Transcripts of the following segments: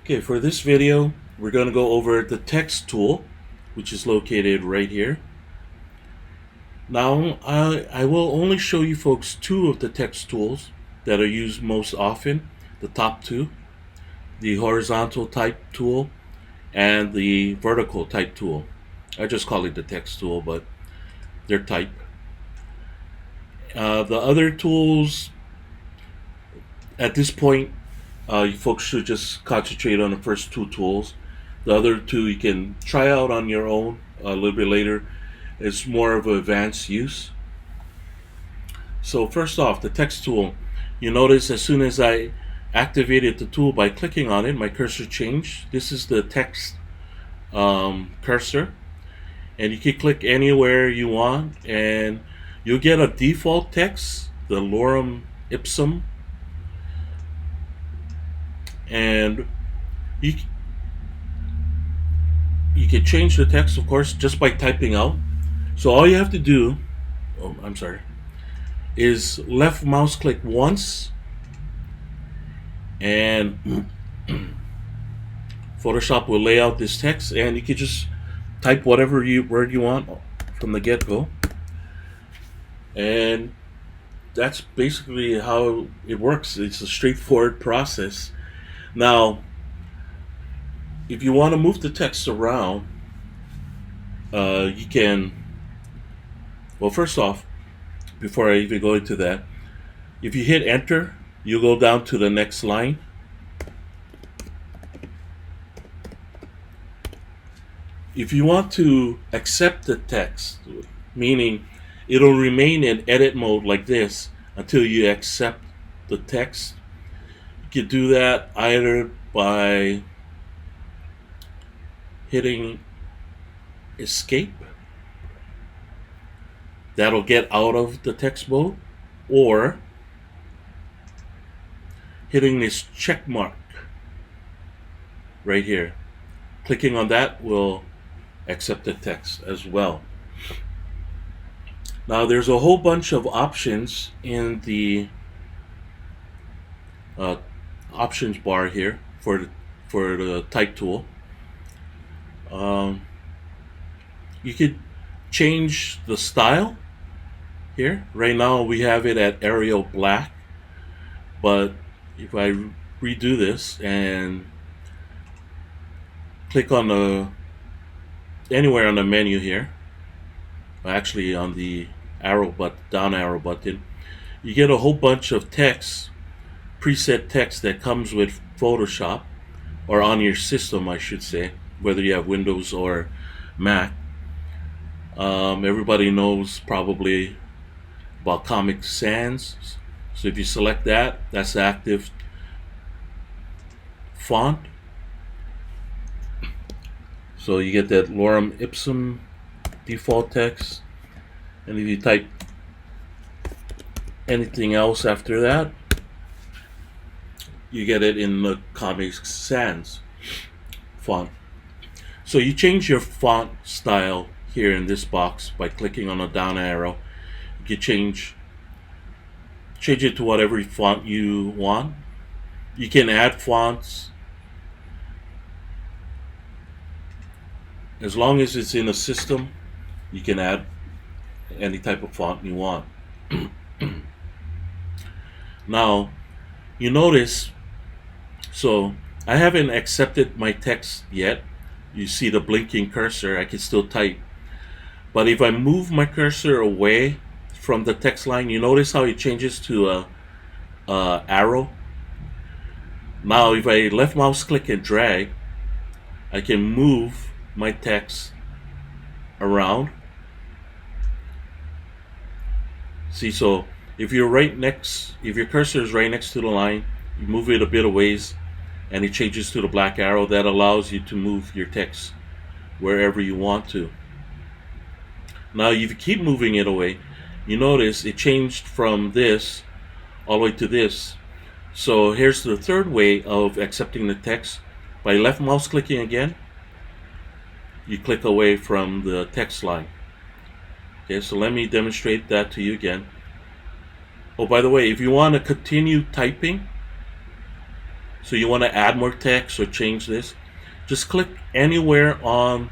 Okay, for this video, we're going to go over the text tool, which is located right here. Now, I will only show you folks two of the text tools that are used most often, the top two, the horizontal type tool and the vertical type tool. I just call it the text tool, but they're type. The other tools, at this point, you folks should just concentrate on the first two tools. The other two you can try out on your own a little bit later. It's more of an advanced use. So first off, the text tool. You notice as soon as I activated the tool by clicking on it, my cursor changed. This is the text cursor, and you can click anywhere you want and you'll get a default text, the lorem ipsum, and you can change the text, of course, just by typing out. So all you have to do, is left mouse click once, and Photoshop will lay out this text, and you can just type whatever word you want from the get-go. And that's basically how it works. It's a straightforward process. Now, if you want to move the text around, you can. Well, first off, before I even go into that, if you hit enter, you go down to the next line. If you want to accept the text, meaning it'll remain in edit mode like this until you accept the text, you can do that either by hitting escape. That'll get out of the text mode, or hitting this check mark right here. Clicking on that will accept the text as well. Now there's a whole bunch of options in the options bar here for the type tool. You could change the style here. Right now we have it at Arial Black, but if I redo this and click on anywhere on the menu here, actually on the down arrow button, you get a whole bunch of text, preset text that comes with Photoshop, or on your system I should say, whether you have Windows or Mac. Everybody knows probably about Comic Sans. So if you select that, that's the active font. So you get that lorem ipsum default text, and if you type anything else after that, you get it in the Comic Sans font. So you change your font style here in this box by clicking on the down arrow. You can change it to whatever font you want. You can add fonts as long as it's in a system. You can add any type of font you want. Now you notice, so I haven't accepted my text yet. You see the blinking cursor. I can still type, but if I move my cursor away from the text line, you notice how it changes to a arrow. Now if I left mouse click and drag, I can move my text around. See, so if your cursor is right next to the line, you move it a bit a ways and it changes to the black arrow. That allows you to move your text wherever you want to. Now if you keep moving it away, you notice it changed from this all the way to this. So here's the third way of accepting the text. By left mouse clicking again, you click away from the text line. Okay, so let me demonstrate that to you again. Oh, by the way, if you want to continue typing, So you want to add more text or change this, just click anywhere on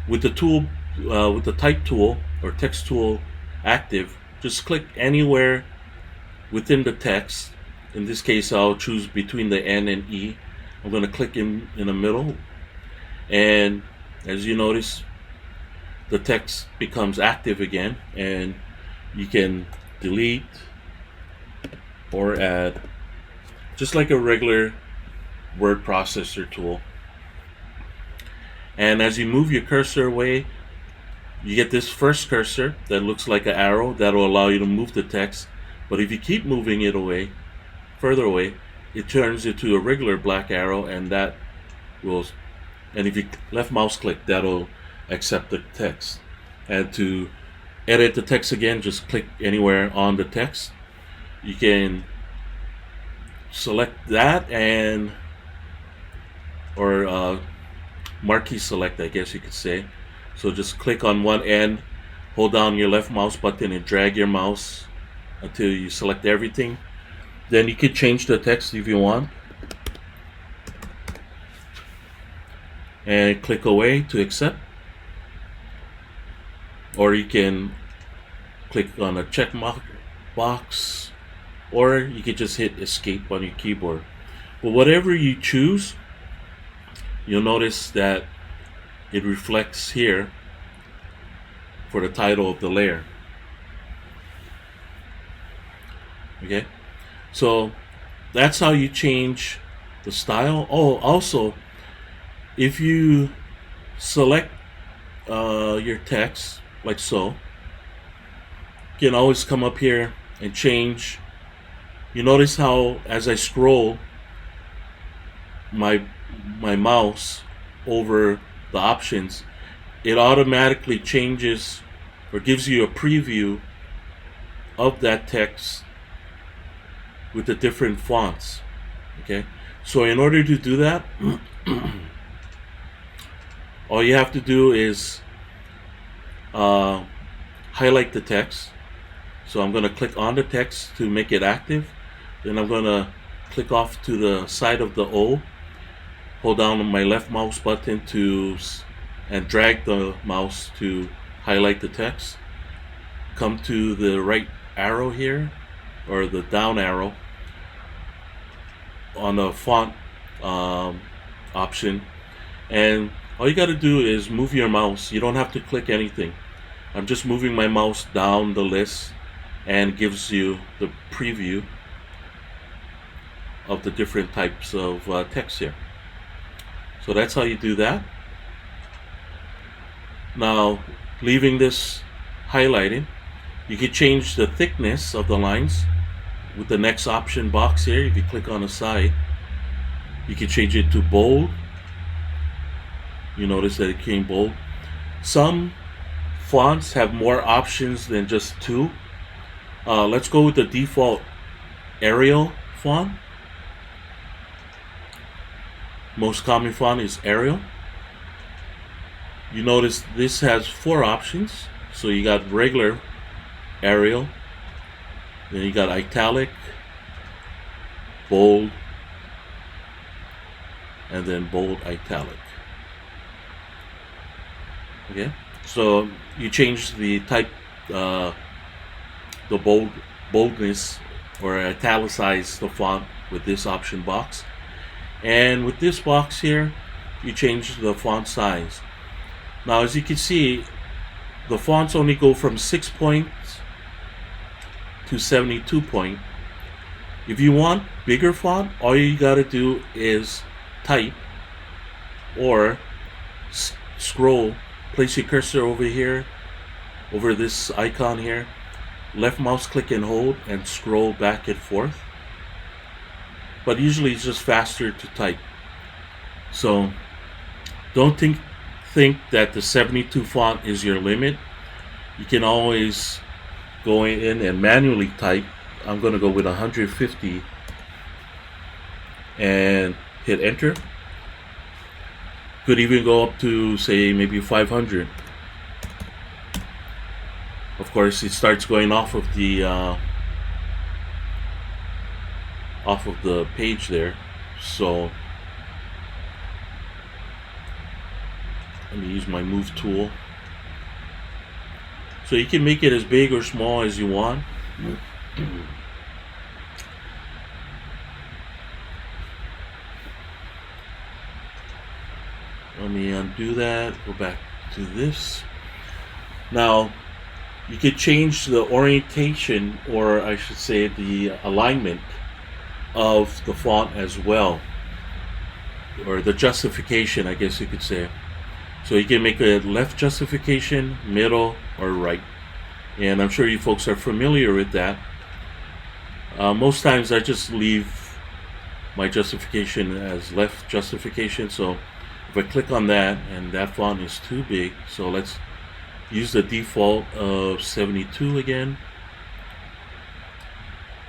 with the tool, with the type tool or text tool active. Just click anywhere within the text. In this case, I'll choose between the N and E. I'm going to click in the middle, and as you notice, the text becomes active again, and you can delete or add just like a regular word processor tool. And as you move your cursor away, you get this first cursor that looks like an arrow that will allow you to move the text. But if you keep moving it away, further away, it turns into a regular black arrow, and that will, and if you left mouse click, that'll accept the text. And to edit the text again, just click anywhere on the text. You can select that and or marquee select, I guess you could say. So just click on one end, hold down your left mouse button and drag your mouse until you select everything. Then you could change the text if you want, and click away to accept. Or you can click on a check mark box, or you could just hit escape on your keyboard. But whatever you choose, you'll notice that it reflects here for the title of the layer. Okay, so that's how you change the style. Oh, also, if you select your text like so, you can always come up here and change. You notice how as I scroll my mouse over the options, it automatically changes or gives you a preview of that text with the different fonts. Okay, so in order to do that, all you have to do is highlight the text. So I'm going to click on the text to make it active. Then I'm going to click off to the side of the O, hold down on my left mouse button and drag the mouse to highlight the text. Come to the right arrow here, or the down arrow on the font option, and all you got to do is move your mouse. You don't have to click anything. I'm just moving my mouse down the list, and gives you the preview of the different types of text here. So that's how you do that. Now, leaving this highlighted, you can change the thickness of the lines with the next option box here. If you click on the side, you can change it to bold. You notice that it came bold. Some fonts have more options than just two. Let's go with the default Arial font. Most common font is Arial. You notice this has four options. So you got regular Arial, then you got italic, bold, and then bold italic. Okay, so you change the type, the boldness, or italicize the font with this option box. And with this box here, you change the font size. Now, as you can see, the fonts only go from 6 points to 72 point. If you want bigger font, all you gotta do is type or scroll. Place your cursor over here, over this icon here, left mouse click and hold, and scroll back and forth. But usually it's just faster to type. So don't think that the 72 font is your limit. You can always go in and manually type. I'm going to go with 150 and hit enter. Could even go up to, say, maybe 500. Of course, it starts going off of the page there. So let me use my move tool. So you can make it as big or small as you want. Let me undo that, go back to this. Now, you could change the orientation, or I should say the alignment of the font as well, or the justification, I guess you could say. So you can make a left justification, middle, or right. And I'm sure you folks are familiar with that. Most times I just leave my justification as left justification. So if I click on that and that font is too big, so let's use the default of 72 again.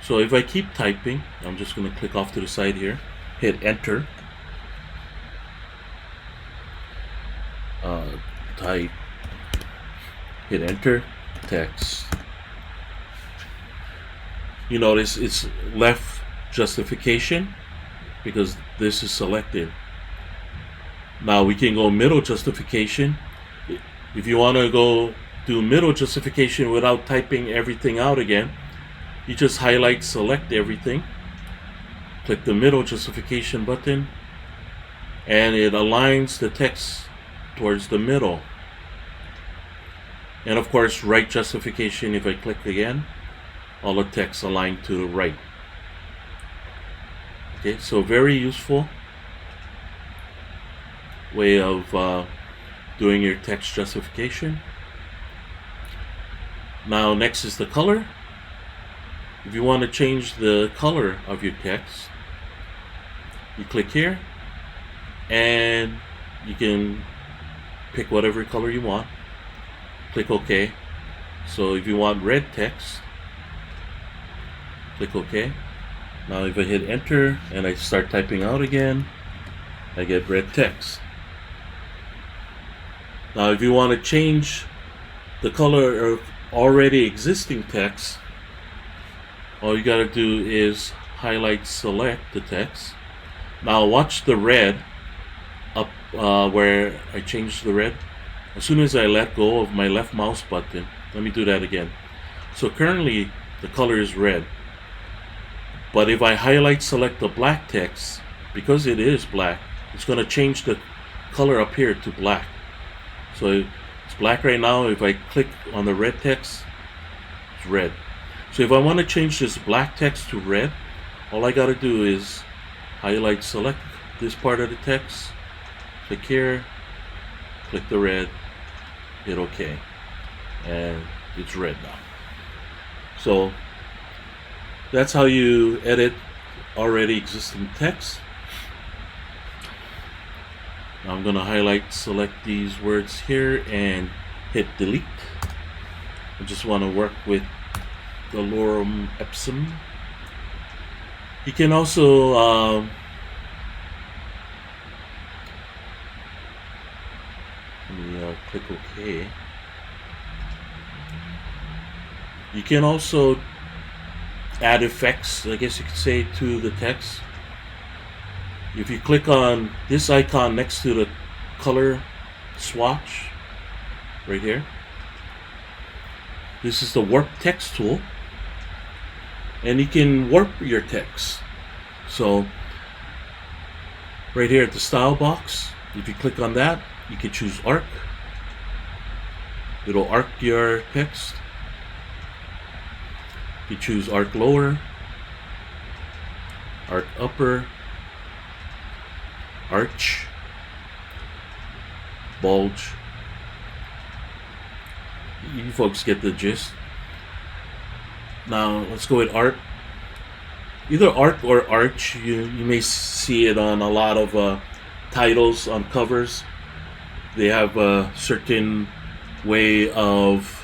So if I keep typing, I'm just going to click off to the side here, hit enter, type, hit enter, text. You notice it's left justification because this is selected. Now we can go middle justification. If you want to go do middle justification without typing everything out again, you just highlight, select everything, click the middle justification button, and it aligns the text towards the middle. And of course, right justification, if I click again, all the text aligned to the right. Okay, so very useful way of doing your text justification. Now next is the color. If you want to change the color of your text, you click here and you can pick whatever color you want. Click OK. So if you want red text, click OK. Now if I hit enter and I start typing out again, I get red text. Now if you want to change the color of already existing text, all you gotta do is highlight, select the text. Now watch the red up where I changed the red. As soon as I let go of my left mouse button, let me do that again. So currently the color is red, but if I highlight, select the black text, because it is black, it's going to change the color up here to black. So it's black right now. If I click on the red text, it's red. So if I want to change this black text to red, all I got to do is highlight, select this part of the text, click here, click the red, hit OK, and it's red now. So that's how you edit already existing text. Now I'm going to highlight, select these words here and hit delete. I just want to work with the lorem ipsum. You can also let me click OK. You can also add effects, I guess you could say, to the text. If you click on this icon next to the color swatch right here, this is the warp text tool, and you can warp your text. So right here at the style box, if you click on that, you can choose arc. It'll arc your text. You choose arc lower, arc upper, arch, bulge. You folks get the gist. Now let's go with arc. Either arc or arch. You may see it on a lot of titles on covers. They have a certain way of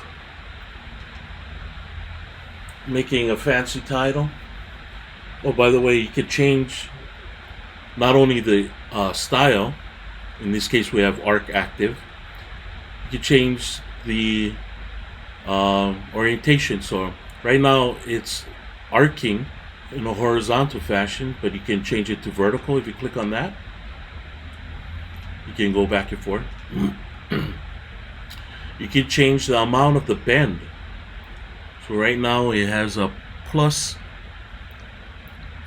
making a fancy title. Oh, by the way, you can change not only the style. In this case, we have arc active. You can change the orientation. So right now it's arcing in a horizontal fashion, but you can change it to vertical. If you click on that, you can go back and forth. You can change the amount of the bend. So right now it has a plus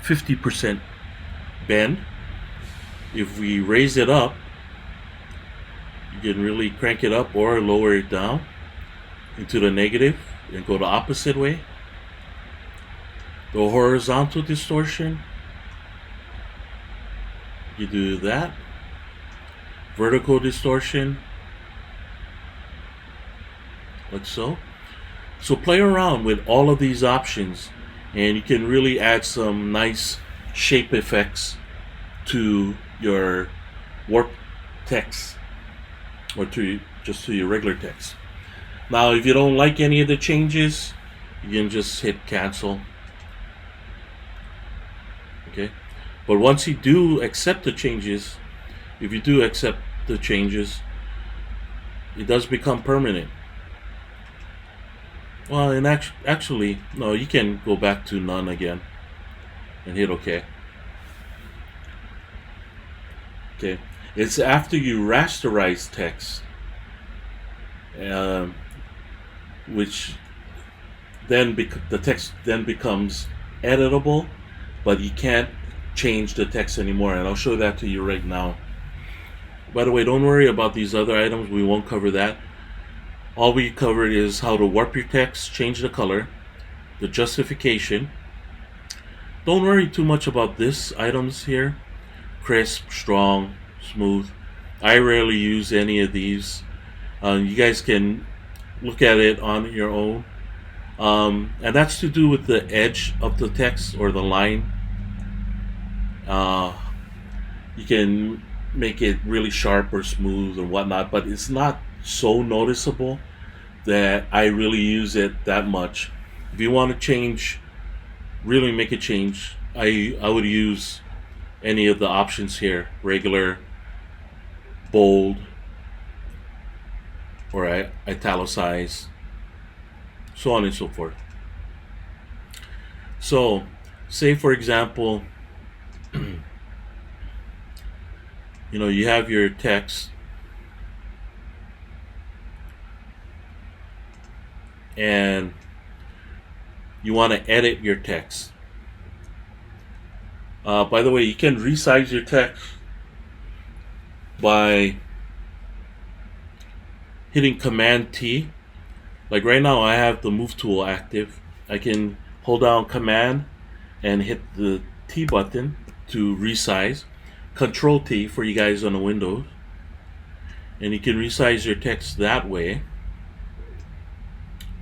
50% bend. If we raise it up, you can really crank it up or lower it down into the negative and go the opposite way. The horizontal distortion, you do that. Vertical distortion, like so. So play around with all of these options and you can really add some nice shape effects to your warp text or to your regular text. Now if you don't like any of the changes, you can just hit cancel. Okay, but once you do accept the changes, if you do accept the changes, it does become permanent. Well, and actually, no, you can go back to none again and hit OK. Okay, it's after you rasterize text, which then the text then becomes editable, but you can't change the text anymore, and I'll show that to you right now. By the way, don't worry about these other items, we won't cover that. All we covered is how to warp your text, change the color, the justification. Don't worry too much about this items here. Crisp, strong, smooth. I rarely use any of these. You guys can look at it on your own. And that's to do with the edge of the text or the line. You can make it really sharp or smooth or whatnot, but it's not so noticeable that I really use it that much. If you want to change, really make a change, I would use any of the options here: regular, bold, or italicize, so on and so forth. So say for example, you have your text and you want to edit your text. By the way, you can resize your text by hitting Command T. Like right now I have the move tool active. I can hold down Command and hit the T button to resize. Control T for you guys on the Windows, and you can resize your text that way.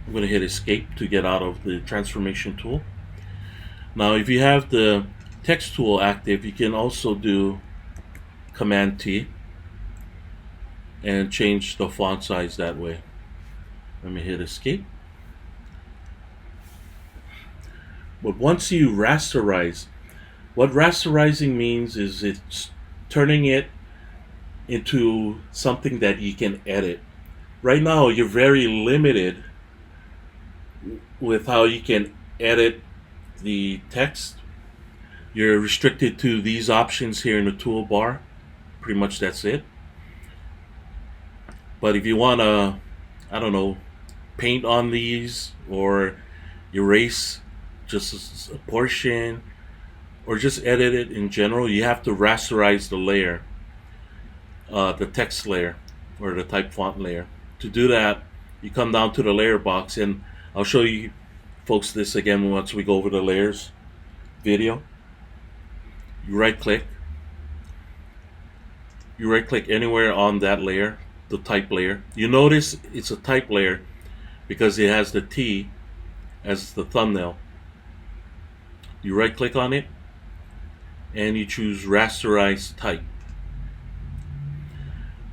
I'm going to hit escape to get out of the transformation tool. Now if you have the text tool active, you can also do Command T and change the font size that way. Let me hit escape. But once you rasterize, what rasterizing means is it's turning it into something that you can edit. Right now you're very limited with how you can edit the text. You're restricted to these options here in the toolbar. Pretty much that's it. But if you want to, I don't know, paint on these or erase just a portion or just edit it in general, you have to rasterize the layer, the text layer or the type font layer. To do that, you come down to the layer box, and I'll show you folks this again once we go over the layers video. You right click anywhere on that layer, the type layer. You notice it's a type layer because it has the T as the thumbnail. You right click on it and you choose rasterize type.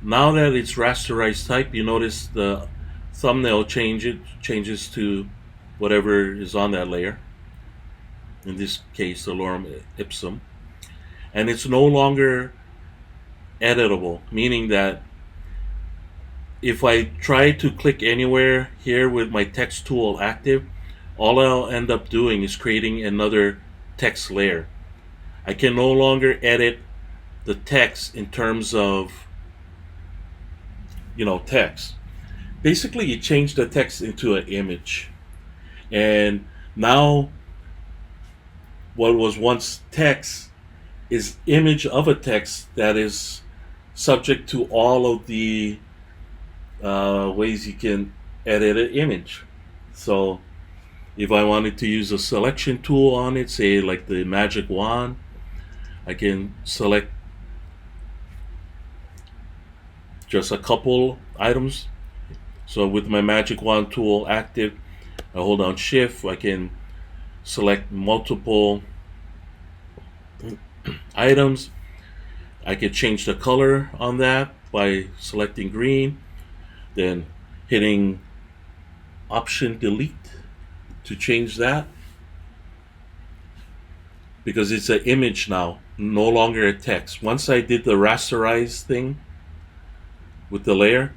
Now that it's rasterized type, you notice the thumbnail changes to whatever is on that layer, in this case the lorem ipsum, and it's no longer editable, meaning that if I try to click anywhere here with my text tool active, all I'll end up doing is creating another text layer. I can no longer edit the text in terms of, text. Basically, you change the text into an image. And now what was once text is image of a text that is subject to all of the ways you can edit an image. So if I wanted to use a selection tool on it, say like the magic wand, I can select just a couple items. So with my magic wand tool active, I hold down shift, I can select multiple items. I can change the color on that by selecting green, then hitting option delete to change that, because it's an image now, no longer a text. Once I did the rasterize thing with the layer,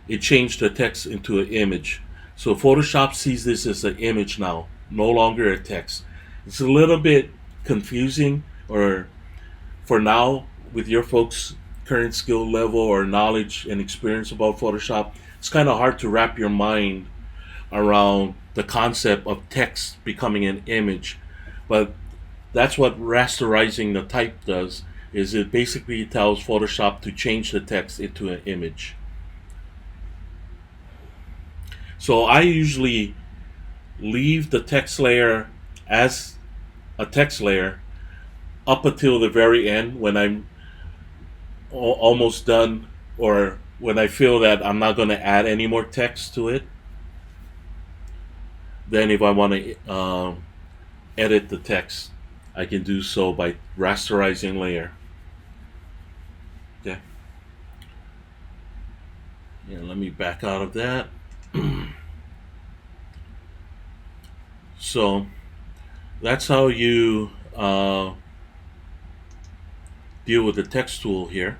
it changed the text into an image. So Photoshop sees this as an image now, no longer a text. It's a little bit confusing, or for now, with your folks' current skill level or knowledge and experience about Photoshop, it's kind of hard to wrap your mind around the concept of text becoming an image. But that's what rasterizing the type does, is it basically tells Photoshop to change the text into an image. So I usually leave the text layer as a text layer up until the very end, when I'm almost done, or when I feel that I'm not going to add any more text to it. Then if I want to edit the text, I can do so by rasterizing layer. Okay. Yeah, let me back out of that. So that's how you deal with the text tool here.